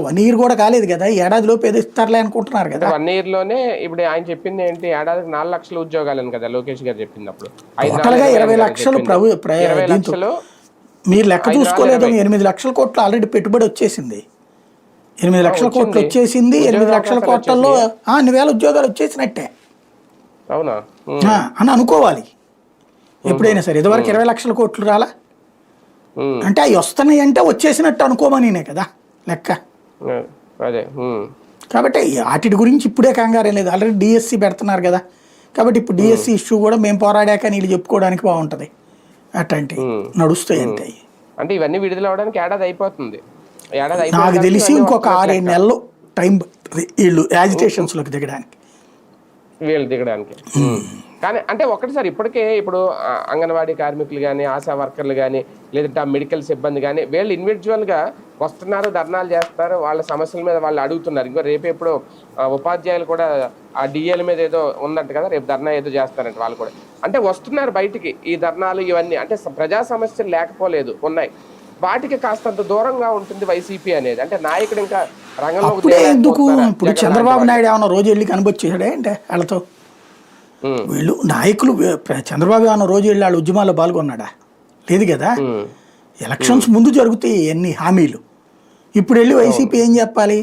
1 year కూడా కాలేదు కదా, ఏడాది లోపు ఏదో ఇస్తారులే అనుకుంటున్నారు కదా. 1 ఇయర్ లోనే ఇప్పుడు ఆయన చెప్పింది ఏంటి, ఏడాదికి 4 లక్షల ఉద్యోగాలని కదా లోకేష్ గారు చెప్పినప్పుడు. టోటల్ గా 20 లక్షలు 20 దీంతో లక్షలు మీరు లెక్క చూసుకోలేదు. 8 లక్షల కోట్లు ఆల్రెడీ పెట్టుబడి వచ్చేసింది. 8 లక్షల కోట్లు వచ్చేసింది. 8 లక్షల కోట్లలో అన్ని వేల ఉద్యోగాలు వచ్చేసినట్టే అవునా అని అనుకోవాలి ఎప్పుడైనా సరే. ఇదివరకు 20 లక్షల కోట్లు రాలా అంటే అవి వస్తున్నాయి అంటే వచ్చేసినట్టు అనుకోమనినే కదా లెక్క. అదే కాబట్టి వాటి గురించి ఇప్పుడే కంగారేం లేదు, ఆల్రెడీ డిఎస్సి పెడుతున్నారు కదా. కాబట్టి ఇప్పుడు డిఎస్సి ఇష్యూ కూడా మేము పోరాడాక నీళ్ళు చెప్పుకోవడానికి బాగుంటుంది. అట్లాంటి నడుస్తాయి అంతే. అంటే ఇవన్నీ విడుదల అవడానికి ఏడాది అయిపోతుంది. నాకు తెలిసి ఇంకొక 6-7 నెలలు టైం పడుతుంది వీళ్ళు యాజిటేషన్స్లోకి దిగడానికి. వీళ్ళు దిగడానికి కానీ అంటే ఒకటిసారి ఇప్పటికే ఇప్పుడు అంగన్వాడీ కార్మికులు కానీ, ఆశా వర్కర్లు కానీ, లేదంటే ఆ మెడికల్ సిబ్బంది కానీ వీళ్ళు ఇండివిజువల్గా వస్తున్నారు, ధర్నాలు చేస్తున్నారు, వాళ్ళ సమస్యల మీద వాళ్ళు అడుగుతున్నారు. ఇంకో రేపు ఎప్పుడు ఉపాధ్యాయులు కూడా ఆ డిఏల మీద ఏదో ఉందంట కదా, రేపు ధర్నా ఏదో చేస్తారంట వాళ్ళు కూడా. అంటే వస్తున్నారు బయటికి ఈ ధర్నాలు ఇవన్నీ. అంటే ప్రజా సమస్యలు లేకపోలేదు, ఉన్నాయి. వాటికి కాస్తంత దూరంగా ఉంటుంది వైసీపీ అనేది. అంటే నాయకుడు ఇంకా రంగంలో ఎందుకు ఇప్పుడు చంద్రబాబు నాయుడు ఏమన్నా రోజు వెళ్ళి కనబొచ్చేసాడే అంటే వాళ్ళతో వీళ్ళు నాయకులు. చంద్రబాబు ఏమన్నా రోజు వెళ్ళి వాళ్ళ ఉద్యమాల్లో పాల్గొన్నాడా? లేదు కదా. ఎలక్షన్స్ ముందు జరుగుతాయి ఎన్ని హామీలు. ఇప్పుడు వెళ్ళి వైసీపీ ఏం చెప్పాలి?